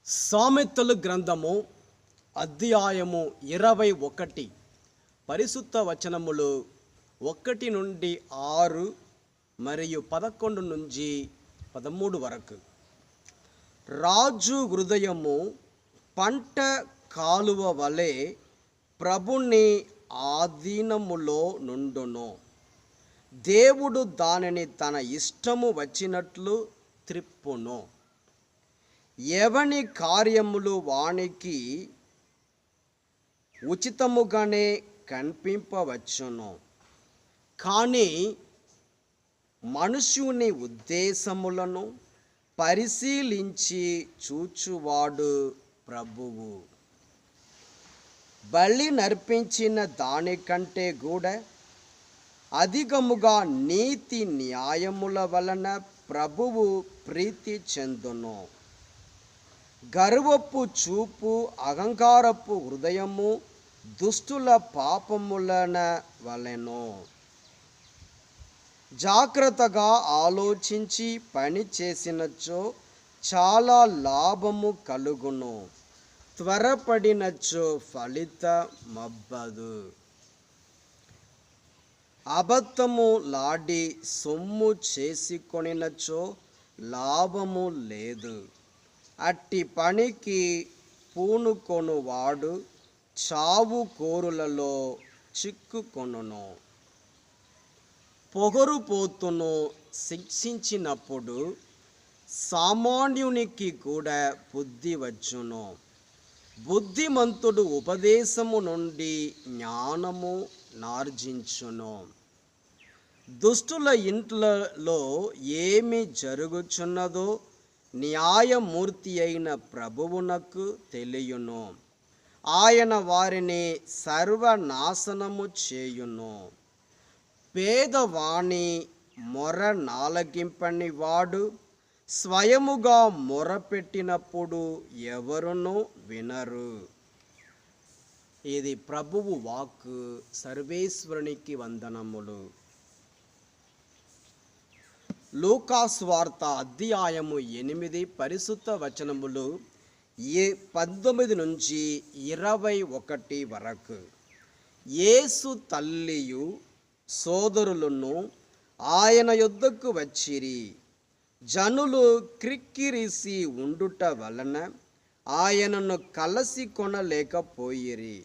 సామెతలు గ్రంథము అధ్యాయము 21 పరిశుద్ధ వచనములు 1 నుండి 6 మరియు 11 నుంచి 13 వరకు. రాజు హృదయము పంట కాలువ వలె ప్రభుని ఆధీనములో నుండును. దేవుడు దానిని తన ఇష్టము వచ్చినట్లు త్రిప్పును. ఎవని కార్యములు వానికి ఉచితముగానే కనిపింపవచ్చును, కానీ మనుష్యుని ఉద్దేశములను పరిశీలించి చూచువాడు ప్రభువు. బలి నర్పించిన దానికంటే కూడా అధికముగా నీతి న్యాయముల వలన ప్రభువు ప్రీతి చెందును. గర్వపు చూపు, అహంకారపు హృదయము దుష్టుల పాపములన వలెను. జాగ్రత్తగా ఆలోచించి పని చేసినచో చాలా లాభము కలుగును, త్వరపడినచో ఫలితమబ్బదు. అబద్ధము లాడి సొమ్ము చేసుకొనినచో లాభము లేదు. అట్టి పనికి పూనుకొనువాడు చావు కోరులలో చిక్కుకొనును. పొగరుపోతును శిక్షించినప్పుడు సామాన్యునికి కూడా బుద్ధి వచ్చును. బుద్ధిమంతుడు ఉపదేశము నుండి జ్ఞానము నార్జించును. దుష్టుల ఇంట్లలో ఏమి జరుగుచున్నదో న్యాయమూర్తి అయిన ప్రభువునకు తెలియను. ఆయన వారిని సర్వనాశనము చేయును. పేదవాణి మొర నాలగింపని వాడు స్వయముగా మొరపెట్టినప్పుడు ఎవరునూ వినరు. ఇది ప్రభువు వాక్కు. సర్వేశ్వరునికి వందనములు. లూకా సువార్త అధ్యాయము 8 పరిశుద్ధ వచనములు 19 నుంచి 21 వరకు. యేసు తల్లియు సోదరులను ఆయన యొద్దకు వచ్చిరి. జనులు క్రిక్కిరిసి ఉండుట వలన ఆయనను కలసి కొనలేకపోయిరి.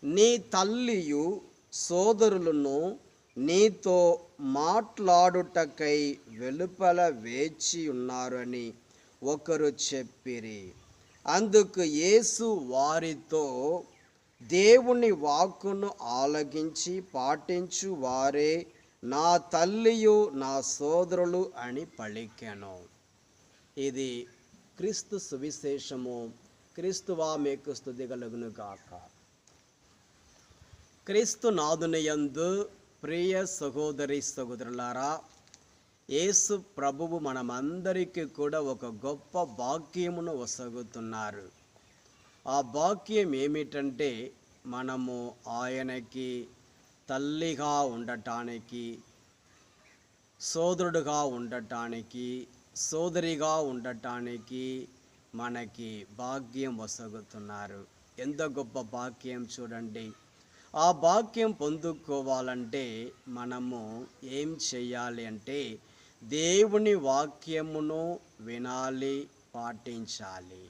నీ తల్లియు సోదరులను నీతో మాట్లాడుటకై వెలుపల వేచి ఉన్నారు అని ఒకరు చెప్పిరి. అందుకు యేసు వారితో, దేవుని వాక్కును ఆలకించి పాటించు వారే నా తల్లియు నా సోదరులు అని పలికెను. ఇది క్రీస్తు సువిశేషము. క్రీస్తువా మీకు స్తుతి కలుగును గాక. క్రీస్తు నాదునియందు ప్రియ సహోదరి సహోదరులారా, యేసు ప్రభువు మనమందరికీ కూడా ఒక గొప్ప భాగ్యమును వసగుతున్నారు. ఆ భాగ్యం ఏమిటంటే, మనము ఆయనకి తల్లిగా ఉండటానికి, సోదరుడుగా ఉండటానికి, సోదరిగా ఉండటానికి మనకి భాగ్యం వసగుతున్నారు. ఎంత గొప్ప భాగ్యం చూడండి. ఆ భాగ్యం పొందుకోవాలంటే మనము ఏం చేయాలి అంటే, దేవుని వాక్యమును వినాలి, పాటించాలి.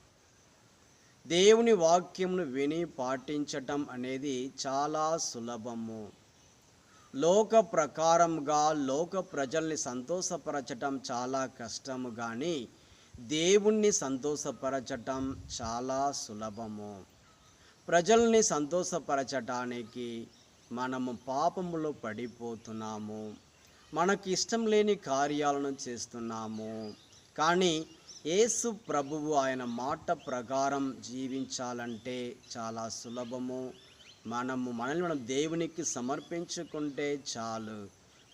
దేవుని వాక్యమును విని పాటించటం అనేది చాలా సులభము. లోక ప్రకారంగా లోక ప్రజల్ని సంతోషపరచటం చాలా కష్టము, కానీ దేవుణ్ణి సంతోషపరచటం చాలా సులభము. ప్రజల్ని సంతోషపరచటానికి మనము పాపములో పడిపోతున్నాము, మనకు ఇష్టం లేని కార్యాలను చేస్తున్నాము. కానీ యేసు ప్రభువు ఆయన మాట ప్రకారం జీవించాలంటే చాలా సులభము. మనల్ని మనం దేవునికి సమర్పించుకుంటే చాలు.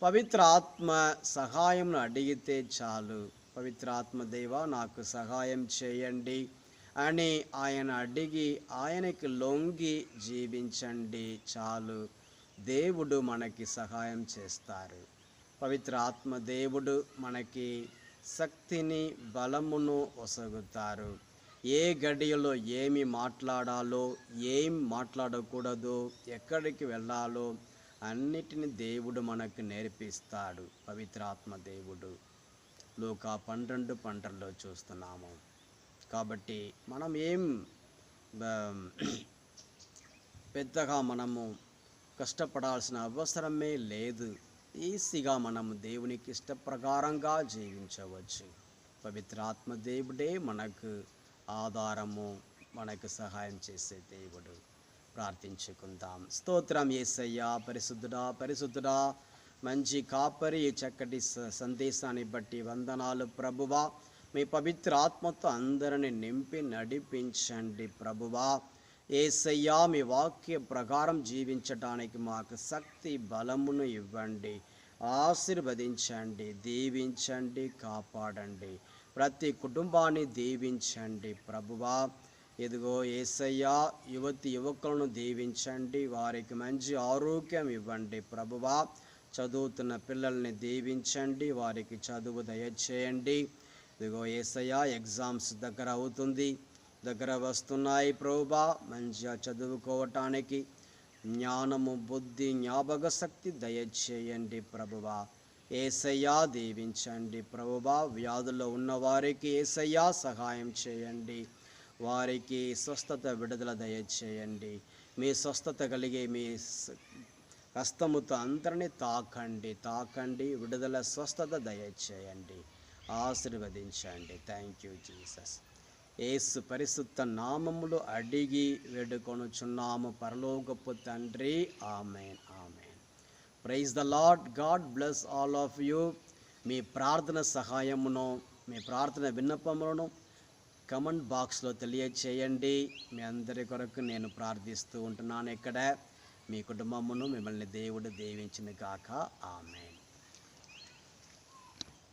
పవిత్ర ఆత్మ సహాయం అడిగితే చాలు. పవిత్ర ఆత్మ దేవా నాకు సహాయం చేయండి అని ఆయన అడిగి ఆయనకి లొంగి జీవించండి చాలు. దేవుడు మనకి సహాయం చేస్తారు. పవిత్ర ఆత్మ దేవుడు మనకి శక్తిని బలమును ఒసగుతారు. ఏ గడియలో ఏమి మాట్లాడాలో, ఏం మాట్లాడకూడదో, ఎక్కడికి వెళ్ళాలో అన్నిటిని దేవుడు మనకు నేర్పిస్తాడు. పవిత్రాత్మ దేవుడు లూకా 12:12 చూస్తున్నాము. కాబట్టి మనం ఏం పెద్దగా మనము కష్టపడాల్సిన అవసరమే లేదు. ఈజీగా మనము దేవునికి ఇష్టప్రకారంగా జీవించవచ్చు. పవిత్రాత్మ దేవుడే మనకు ఆధారము, మనకు సహాయం చేసే దేవుడు. ప్రార్థించుకుందాం. స్తోత్రం యేసయ్యా, పరిశుద్ధుడా పరిశుద్ధుడా, మంచి కాపరి, ఈ చక్కటి సందేశాన్ని బట్టి వందనాలు ప్రభువా. మీ పవిత్ర ఆత్మతో అందరిని నింపి నడిపించండి ప్రభువా. యేసయ్యా, మీ వాక్య ప్రకారం జీవించడానికి మాకు శక్తి బలమును ఇవ్వండి. ఆశీర్వదించండి, దీవించండి, కాపాడండి. ప్రతి కుటుంబాన్ని దీవించండి ప్రభువా. ఇదిగో యేసయ్యా, యువకులను దీవించండి, వారికి మంచి ఆరోగ్యం ఇవ్వండి ప్రభువా. చదువుతున్న పిల్లల్ని దీవించండి, వారికి చదువు దయచేయండి. ఇదిగో యేసయ్యా, ఎగ్జామ్స్ దగ్గర వస్తున్నాయి ప్రభువా. మంచిగా చదువుకోవటానికి జ్ఞానము, బుద్ధి, జ్ఞాపక శక్తి దయచేయండి ప్రభువా. యేసయ్యా, దీవించండి ప్రభువా. వ్యాధుల్లో ఉన్నవారికి యేసయ్యా సహాయం చేయండి, వారికి స్వస్థత, విడుదల దయచేయండి. మీ స్వస్థత కలిగే మీ హస్తముతో అందరినీ తాకండి, విడుదల, స్వస్థత దయచేయండి, ఆశీర్వదించండి. Thank you Jesus. యేసు పరిశుద్ధ నామములో అడిగి వేడుకొనుచున్నాము పరలోకపు తండ్రి. Amen, amen. Praise the Lord. God bless all of you. మీ ప్రార్థన సహాయమును, మీ ప్రార్థన విన్నపములను కమెంట్ బాక్స్లో తెలియచేయండి. మీ అందరి కొరకు నేను ప్రార్థిస్తూ ఉంటున్నాను. ఇక్కడ మీ కుటుంబమును, మిమ్మల్ని దేవుడు దీవించును గాక. ఆమెన్.